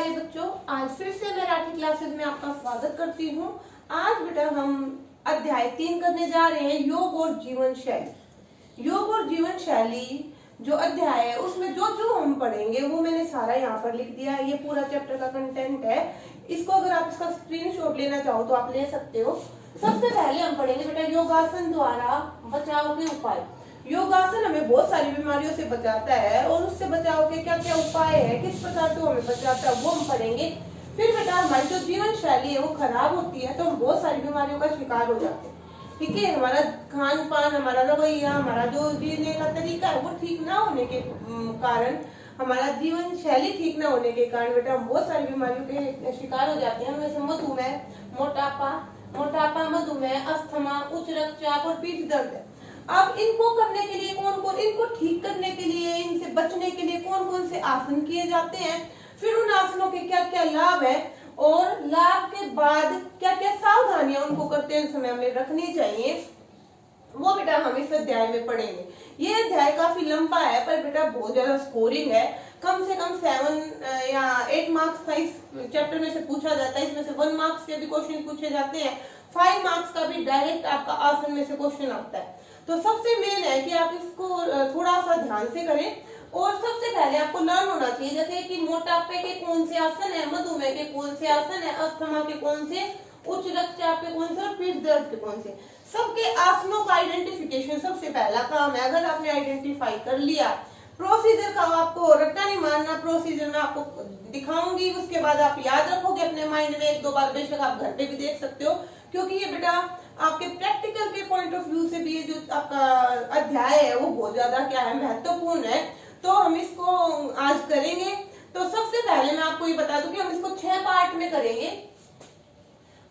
प्यारे बच्चों, आज फिर से मराठी क्लासेस में आपका स्वागत करती हूँ। आज बेटा हम अध्याय 3 करने जा रहे हैं, योग और जीवन शैली। योग और जीवन शैली जो अध्याय है उसमें जो जो हम पढ़ेंगे वो मैंने सारा यहाँ पर लिख दिया है। ये पूरा चैप्टर का कंटेंट है। इसको अगर आप इसका स्क्रीनशॉट लेना चाहो तो आप ले सकते हो। सबसे पहले हम पढ़ेंगे बेटा योगासन द्वारा बचाव के उपाय। योगासन हमें बहुत सारी बीमारियों से बचाता है और उससे बचाव के क्या क्या उपाय है, किस प्रकार से हमें बचाता है वो हम पढ़ेंगे। फिर बेटा हमारी जो जीवन शैली है वो खराब होती है तो हम बहुत सारी बीमारियों का शिकार हो जाते हैं। ठीक है, हमारा खान पान, हमारा रवैया, हमारा जो जीने का तरीका है वो ठीक ना होने के कारण, हमारा जीवन शैली ठीक ना होने के कारण बेटा हम बहुत सारी बीमारियों के शिकार हो जाते हैं। जैसे मधुमेह, मोटापा, मधुमेह, अस्थमा, उच्च रक्तचाप और पीठ दर्द। अब इनको करने के लिए इनको ठीक करने के लिए, इनसे बचने के लिए कौन कौन से आसन किए जाते हैं, फिर उन आसनों के क्या क्या लाभ है और लाभ के बाद क्या क्या सावधानियां उनको करते समय हमें रखनी चाहिए, वो बेटा हम इस अध्याय में पढ़ेंगे। ये अध्याय काफी लंबा है पर बेटा बहुत ज्यादा स्कोरिंग है। कम से कम 7 या 8 मार्क्स का इस चैप्टर में से पूछा जाता है। इसमें से 1 मार्क्स के भी क्वेश्चन पूछे जाते हैं, 5 मार्क्स का भी डायरेक्ट आपका आसन में से क्वेश्चन आता है। तो सबसे मेन है कि आप इसको थोड़ा सा ध्यान से करें और सबसे पहले आपको लर्न होना चाहिए जैसे कि मोटापे के कौन से आसन है, मधुमेह के कौन से आसन है, अस्थमा के कौन से, उच्च रक्तचाप के कौन से और पीठ दर्द के कौन से। सबके आसनों का आइडेंटिफिकेशन सबसे पहला काम है। अगर आपने आइडेंटिफाई कर लिया, प्रोसीजर का आपको रट्टा नहीं मारना, प्रोसीजर में आपको दिखाऊंगी, उसके बाद आप याद रखोगे अपने माइंड में 1-2 बार। बेशक आप घर पे भी देख सकते हो क्योंकि ये बेटा आपके प्रैक्टिकल के पॉइंट ऑफ व्यू से भी ये जो आपका अध्याय है वो बहुत ज्यादा क्या है, महत्वपूर्ण है। तो हम इसको आज करेंगे। तो सबसे पहले मैं आपको ये बता दूं कि हम इसको 6 पार्ट में करेंगे।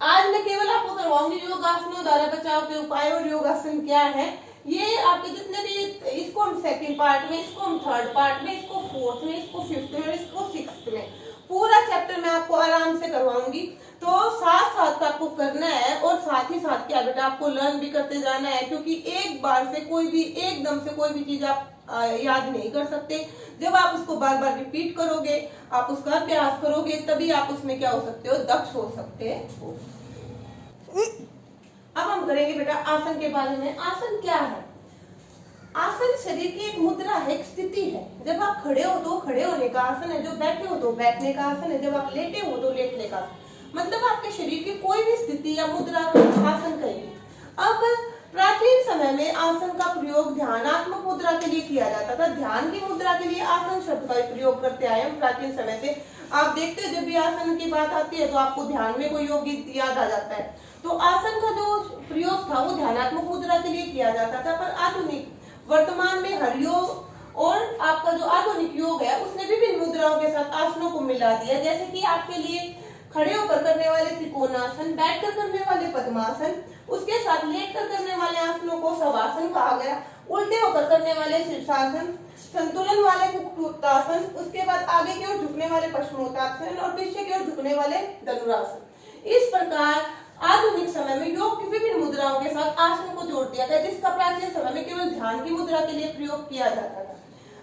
आज मैं केवल आपको करवाऊंगी योगासनों द्वारा बचाव के उपाय और योगासन क्या है। ये आपके जितने भी, इसको हम 2nd पार्ट में, इसको हम 3rd पार्ट में, इसको 4th में, इसको 5th में और इसको 6th में, पूरा चैप्टर मैं आपको आराम से करवाऊंगी। तो साथ साथ आपको करना है और साथ ही साथ क्या बेटा आपको लर्न भी करते जाना है क्योंकि एक बार से कोई भी, एकदम से कोई भी चीज आप याद नहीं कर सकते। जब आप उसको बार बार रिपीट करोगे, आप उसका अभ्यास करोगे, तभी आप उसमें क्या हो सकते हो, दक्ष हो सकते हो। अब हम करेंगे बेटा आसन के बारे में। आसन क्या है? आसन शरीर की एक मुद्रा है, एक स्थिति है। जब आप खड़े हो तो खड़े होने का आसन है, जो बैठे हो तो बैठने का आसन है, जब आप लेटे हो तो लेटने का आसन। मतलब आपके शरीर की कोई भी स्थिति या मुद्रा को आसन कहेंगे। अब प्राचीन समय में आसन का प्रयोग ध्यानात्मक मुद्रा के लिए किया जाता था। ध्यान की मुद्रा के लिए आसन शब्द का प्रयोग करते आए हम प्राचीन समय से। आप देखते हो जब भी आसन की बात आती है तो आपको ध्यान में कोई योग याद आ जाता है। तो आसन का जो प्रयोग था वो ध्यानात्मक मुद्रा के लिए किया जाता था। पर आधुनिक वर्तमान में हरयोग और आपका जो आधुनिक योग है उसने विभिन्न मुद्राओं के साथ आसनों को मिला दिया। जैसे कि आपके लिए खड़े होकर करने वाले त्रिकोणासन, बैठकर करने वाले पद्मासन, उसके साथ लेटकर करने वाले आसनों को शवासन कहा गया, उल्टे होकर करने वाले शीर्षासन, संतुलन वाले कुक्कुटासन, उसके बाद आगे की ओर झुकने वाले पश्चिमोत्तासन और पीछे की ओर झुकने वाले धनुरासन। इस प्रकार आधुनिक समय में योग की विभिन्न मुद्राओं के साथ आसन को जोड़ दिया गया, जिसका प्राचीन समय में केवल ध्यान की मुद्रा के लिए प्रयोग किया जाता था।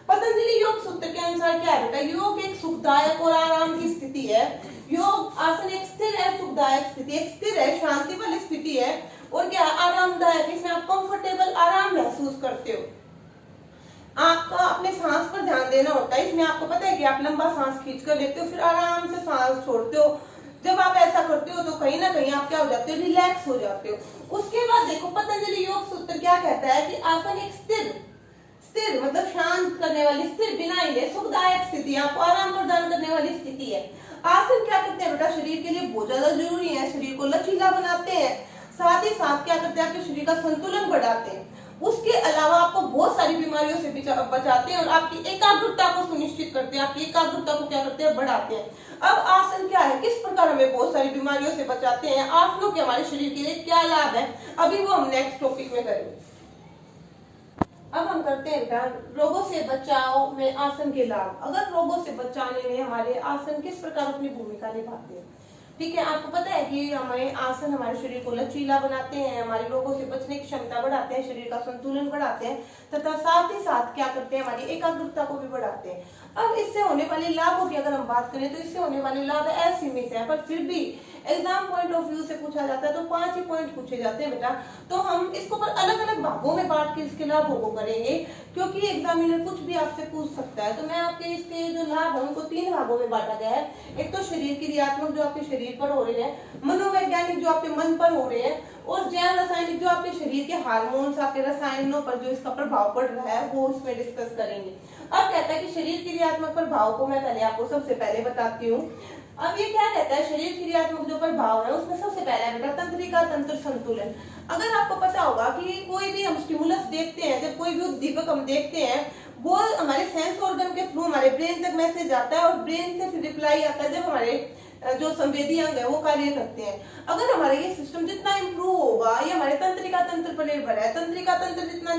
पतंजलि योग सूत्र के अनुसार क्या है बेटा, योग एक सुखदायक और आराम की स्थिति है। योग आसन एक स्थिर है, सुखदायक स्थिति, एक स्थिर है, शांति वाली स्थिति है और क्या आरामदायक, इसमें आप कंफर्टेबल, आराम महसूस करते हो। आपका अपने सांस पर ध्यान देना होता है। इसमें आपको पता है कि आप लंबा सांस खींच कर लेते हो, फिर आराम से सांस छोड़ते हो। जब आप ऐसा करते हो तो कहीं ना कहीं आप क्या हो जाते हो, रिलैक्स हो जाते हो। उसके बाद देखो पतंजलि योग सूत्र क्या कहता है कि आसन एक स्थिर मतलब शांत करने वाली, स्थिर बिनाई है, सुखदायक स्थिति, आपको आराम प्रदान करने वाली स्थिति है। आसन क्या करते हैं बेटा, शरीर के लिए बहुत ज्यादा जरूरी है, शरीर को लचीला बनाते हैं, साथ ही साथ क्या करते हैं, आपके शरीर का संतुलन बढ़ाते हैं। उसके अलावा आपको बहुत सारी बीमारियों से बचाते हैं और आपकी एकाग्रता को सुनिश्चित करते हैं, आपकी एकाग्रता को क्या करते हैं, बढ़ाते हैं। अब आसन क्या है, किस प्रकार हमें बहुत सारी बीमारियों से बचाते हैं, आसनों के हमारे शरीर के लिए क्या लाभ है, अभी वो हम नेक्स्ट टॉपिक में करेंगे। अब हम करते हैं रोगों से बचाव में आसन के लाभ। अगर रोगों से बचाने में हमारे आसन किस प्रकार अपनी भूमिका निभाते हैं। ठीक है। आपको पता है कि हमें आसन हमारे शरीर को लचीला बनाते हैं, हमारे रोगों से बचने की क्षमता बढ़ाते हैं, शरीर का संतुलन बढ़ाते हैं, तथा साथ ही साथ क्या करते हैं, हमारी एकाग्रता को भी बढ़ाते हैं। अब इससे होने वाले लाभों की अगर हम बात करें तो इससे होने वाले लाभ असीमित है, पर फिर भी एग्जाम पॉइंट ऑफ व्यू से पूछा जाता है तो 5 ही पॉइंट पूछे जाते हैं बेटा। तो हम इसको पर अलग अलग भागों में बांट के इसके लाभों को करेंगे, क्योंकि एग्जामिनर कुछ भी आपसे पूछ सकता है। तो मैं आपके इसके जो लाभ है उनको 3 भागों में बांटा गया है। एक तो शरीर क्रियात्मक जो आपके शरीर पर हो रहे हैं, मनोवैज्ञानिक जो आपके मन पर हो रहे हैं, और जैव रासायनिक जो आपके शरीर के हार्मोन्स, आपके रसायनों पर जो इसका प्रभाव पड़ रहा है वो इसमें डिस्कस करेंगे। अब कहता है कि शरीर क्रियात्मक प्रभाव को मैं पहले आपको सबसे पहले बताती हूँ। अब ये क्या कहता है, शरीर क्रियात्मक जो प्रभाव है उसमें सबसे पहला है बेटा तंत्रिका तंत्र संतुलन। अगर आपको पता होगा कि कोई भी हम स्टिमुलस देखते हैं, जब कोई भी उद्दीपक हम देखते हैं, वो हमारे सेंस ऑर्गन के थ्रू हमारे ब्रेन तक मैसेज आता है और ब्रेन से फिर रिप्लाई आता है जब हमारे जो संवेदी अंग है वो कार्य करते हैं। अगर हमारा ये सिस्टम जितना इंप्रूव होगा, ये हमारे तंत्रिका तंत्र पर निर्भर है, तंत्रिका तंत्र जितना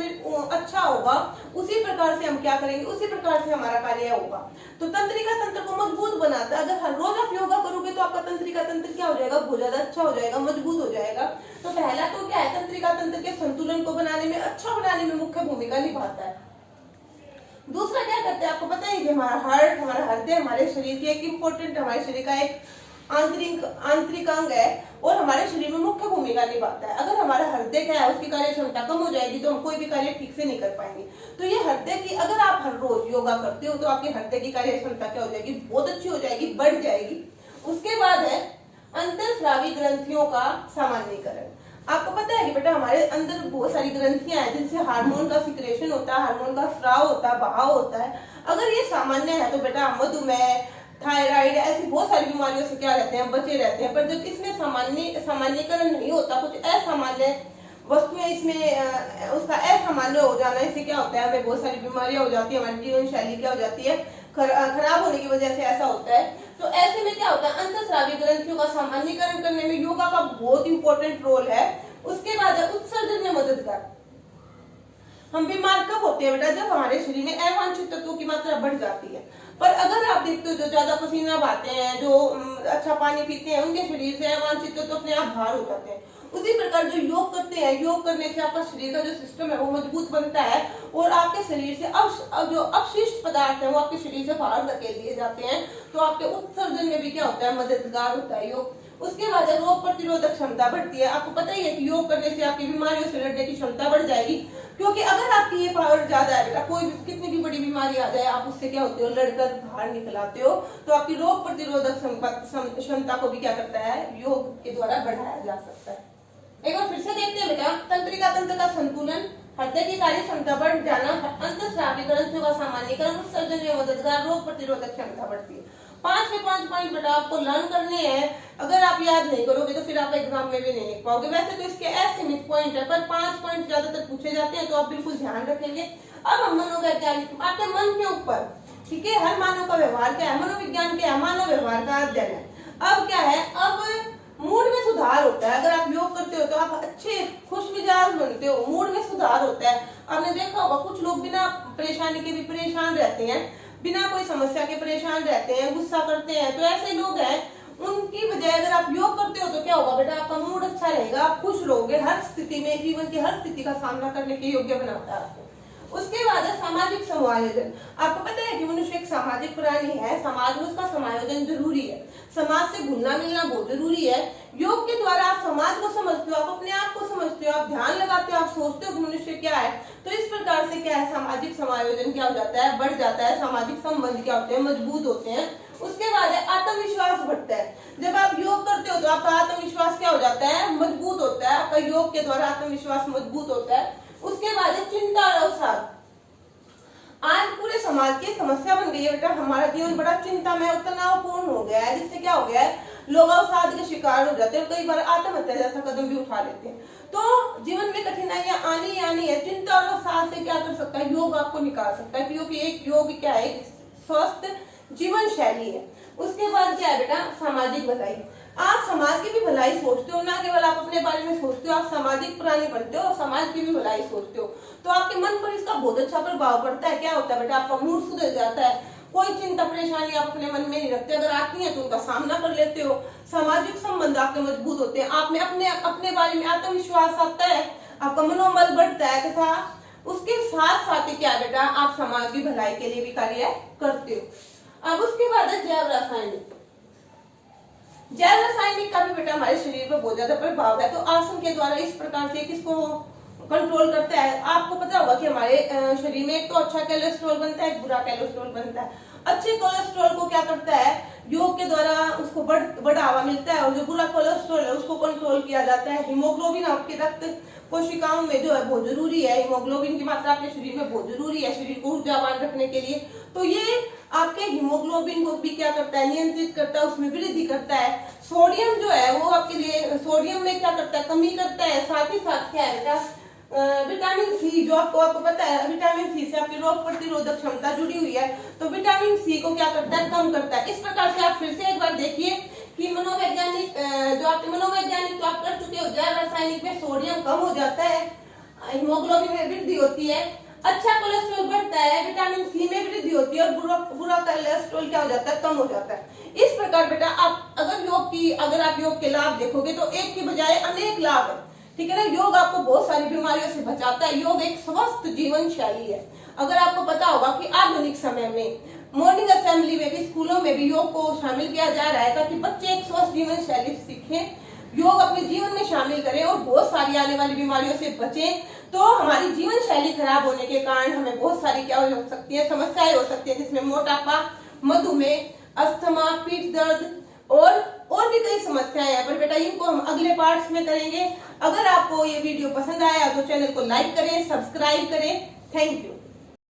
अच्छा होगा उसी प्रकार से हम क्या करेंगे, उसी प्रकार से हमारा कार्य होगा। तो तंत्रिका तंत्र को मजबूत बनाता है। अगर हर रोज आप योगा करोगे तो आपका तंत्रिका तंत्र क्या हो जाएगा, बहुत ज्यादा अच्छा हो जाएगा, मजबूत हो जाएगा। तो पहला तो क्या है, तंत्रिका तंत्र के संतुलन को बनाने में, अच्छा बनाने में मुख्य भूमिका निभाता है। दूसरा क्या करते हैं आपको पता है कि हमारा हार्ट, हमारा हृदय हमारे शरीर की एक इम्पोर्टेंट, हमारे शरीर का एक आंतरिक अंग है और हमारे शरीर में मुख्य भूमिका निभाता है। अगर हमारा हृदय क्या है, उसकी कार्य क्षमता कम हो जाएगी तो हम कोई भी कार्य ठीक से नहीं कर पाएंगे। तो ये हृदय की, अगर आप हर रोज योगा करते हो तो आपके हृदय की कार्य क्षमता क्या हो जाएगी, बहुत अच्छी हो जाएगी, बढ़ जाएगी। उसके बाद है अंतःस्रावी ग्रंथियों का सामान्यीकरण। आपको पता है कि बेटा हमारे अंदर बहुत सारी ग्रंथियां हैं जिनसे हार्मोन का सिक्रेशन होता है, हार्मोन का स्राव होता है, बहाव होता है। अगर ये सामान्य है तो बेटा मधुमेह, थायराइड, ऐसी बहुत सारी बीमारियों से क्या रहते हैं, बचे रहते हैं। पर जब इसमें सामान्यीकरण नहीं होता, कुछ असामान्य वस्तुएं इसमें उसका असामान्य हो जाना, इससे क्या होता है, हमें बहुत सारी बीमारियां हो जाती है, हमारी जीवन शैली क्या हो जाती है, खराब होने की वजह से ऐसा होता है। तो ऐसे में क्या होता है, अंतःस्रावी ग्रंथियों का सामान्यीकरण करने में योगा का बहुत इंपॉर्टेंट रोल है। उसके बाद उत्सर्जन में मददगार। हम बीमार कब होते हैं बेटा, जब हमारे शरीर में अवांछित तत्वों की मात्रा बढ़ जाती है। पर अगर आप देखते हो जो ज्यादा पसीना बहाते हैं, जो अच्छा पानी पीते हैं, उनके शरीर से अवांछित तत्व अपने आप बाहर हो जाते हैं। उसी प्रकार जो योग करते हैं, योग करने से आपका शरीर का जो सिस्टम है वो मजबूत बनता है और आपके शरीर से जो अपशिष्ट पदार्थ है वो आपके शरीर से बाहर धकेल दिए जाते हैं। तो आपके उत्सर्जन में भी क्या होता है, मददगार होता है योग। उसके बाद रोग प्रतिरोधक क्षमता बढ़ती है। आपको पता ही है कि योग करने से आपकी बीमारियों से लड़ने की क्षमता बढ़ जाएगी, क्योंकि अगर आपकी ये पावर ज्यादा है बेटा, कोई भी कितनी भी बड़ी बीमारी आ जाए आप उससे क्या होते हो, लड़कर बाहर निकल आते हो। तो आपकी रोग प्रतिरोधक क्षमता को भी क्या करता है, योग के द्वारा बढ़ाया जा सकता है। एक बार फिर से देखते हैं बेटा, तंत्रिका तंत्र का संतुलन, हृदय की कार्य क्षमता बढ़ जाना, अंतःस्रावी ग्रंथियों का सामान्यीकरण, उत्सर्जन में मददगार, रोग प्रतिरोधक क्षमता बढ़ती है। 5 के 5 पॉइंट बेटा आपको लर्न करने हैं। अगर आप याद नहीं करोगे तो फिर आप एग्जाम में भी नहीं लिख पाओगे। वैसे तो इसके असीमित पॉइंट है, पर 5 पॉइंट ज्यादातर पूछे जाते हैं, तो आप बिल्कुल ध्यान रखेंगे। अब हम मनोवैज्ञानिक, आपके मन के ऊपर, ठीक है, हर मानव का व्यवहार क्या है, मनोविज्ञान क्या है, मानव व्यवहार का अध्ययन है। अब क्या है, अब मूड में सुधार होता है। अगर आप योग करते हो तो आप अच्छे खुश मिजाज बनते हो, मूड में सुधार होता है। आपने देखा होगा कुछ लोग बिना परेशानी के भी परेशान रहते हैं, बिना कोई समस्या के परेशान रहते हैं, गुस्सा करते हैं। तो ऐसे लोग हैं, उनकी बजाय अगर आप योग करते हो तो क्या होगा बेटा, आपका मूड अच्छा रहेगा, आप खुश रहोगे हर स्थिति में, जीवन की हर स्थिति का सामना करने के योग्य बनाता है आपको। उसके बाद है सामाजिक समायोजन। आपको पता है कि मनुष्य एक सामाजिक प्राणी है, समाज में उसका समायोजन जरूरी है, समाज से घुलना मिलना बहुत जरूरी है। योग के द्वारा आप समाज को समझते हो, आप अपने आप को समझते हो, आप ध्यान लगाते हो, आप सोचते हो कि मनुष्य क्या है। तो इस प्रकार से क्या है, सामाजिक समायोजन क्या हो जाता है, बढ़ जाता है, सामाजिक संबंध क्या होते हैं, मजबूत होते हैं। उसके बाद है आत्मविश्वास बढ़ता है। जब आप योग करते हो तो आपका आत्मविश्वास क्या हो जाता है, मजबूत होता है, आपका योग के द्वारा आत्मविश्वास मजबूत होता है। उसके बाद है चिंता और अवसाद। आज पूरे समाज की समस्या बन गई है बेटा, हमारा जीवन बड़ा चिंतामय और तनावपूर्ण हो गया है, जिससे क्या हो गया है, लोग अवसाद के शिकार हो जाते हैं, कई बार आत्महत्या जैसा कदम भी उठा लेते हैं। तो जीवन में कठिनाइयां आनी है, चिंता और अवसाद से क्या कर सकता है, योग आपको निकाल सकता है, क्योंकि एक योग क्या है, स्वस्थ जीवन शैली है। उसके बाद क्या है बेटा, सामाजिक भलाई। आप समाज की भी भलाई सोचते हो, ना केवल आप अपने बारे में सोचते हो, आप सामाजिक प्राणी बनते हो और समाज की भी भलाई सोचते हो। तो आपके मन पर इसका बहुत अच्छा प्रभाव पड़ता है। क्या होता है बेटा, आपका मूड सुधर जाता है, कोई चिंता परेशानी आप अपने मन में नहीं रखते, अगर आती है तो उनका सामना कर लेते हो। सामाजिक संबंध आपके मजबूत होते हैं, आप में अपने बारे में आत्मविश्वास आता है, आपका मनोबल बढ़ता है, तथा उसके साथ साथ ही क्या बेटा आप समाज की भलाई के लिए भी कार्य करते हो। अब उसके बाद है जैव रासायनिक। जैव रासायनिक का भी बेटा हमारे शरीर पर बहुत ज्यादा प्रभाव है। तो आसन के द्वारा इस प्रकार से किसको कंट्रोल करता है। आपको पता होगा कि हमारे शरीर में एक तो अच्छा कोलेस्ट्रॉल बनता है, एक बुरा कोलेस्ट्रॉल बनता है। अच्छे कोलेस्ट्रॉल को क्या करता है, योग के द्वारा उसको बढ़ावा मिलता है, और जो बुरा कोलेस्ट्रॉल है उसको कंट्रोल किया जाता है। हीमोग्लोबिन आपके रक्त कोशिकाओं में जो है बहुत जरूरी है, हीमोग्लोबिन की मात्रा आपके शरीर में बहुत जरूरी है शरीर को ऊर्जावान रखने के लिए। तो ये आपके हीमोग्लोबिन को भी क्या करता है, नियंत्रित करता है, उसमें वृद्धि करता है। सोडियम जो है वो आपके लिए सोडियम में क्या करता है, कमी करता है। साथ ही साथ क्या है बेटा विटामिन सी, जो आपको पता है विटामिन सी से आपकी रोग प्रतिरोधक क्षमता जुड़ी हुई है, तो विटामिन सी को क्या करता है, कम करता है। इस प्रकार से आप फिर से एक बार देखिए कि मनोवैज्ञानिक जो आपके मनोवैज्ञानिक तो आप कर चुके हो, जैव रासायनिक में सोडियम कम हो जाता है, हीमोग्लोबिन में वृद्धि होती है, अच्छा कोलेस्ट्रॉल बढ़ता है, विटामिन सी में वृद्धि होती है, और बुरा कोलेस्ट्रॉल क्या हो जाता है, कम हो जाता है। इस प्रकार बेटा आप अगर आप योग के लाभ देखोगे तो एक की बजाय अनेक लाभ है, ठीक है ना। योग आपको बहुत सारी बीमारियों से बचाता है। योग एक स्वस्थ जीवन शैली है। अगर आपको पता होगा कि आधुनिक समय में मॉर्निंग असेंबली में भी, स्कूलों में भी योग को शामिल किया जा रहा है, ताकि बच्चे एक स्वस्थ जीवन शैली सीखें, योग अपने जीवन में शामिल करें और बहुत सारी आने वाली बीमारियों से बचें। तो हमारी जीवन शैली खराब होने के कारण हमें बहुत सारी क्या हो सकती है, समस्याएं हो सकती है, जिसमें मोटापा, मधुमेह, अस्थमा, पीठ दर्द और भी कई समस्याएं हैं। पर बेटा इनको हम अगले पार्ट्स में करेंगे। अगर आपको ये वीडियो पसंद आया तो चैनल को लाइक करें, सब्सक्राइब करें। Thank you.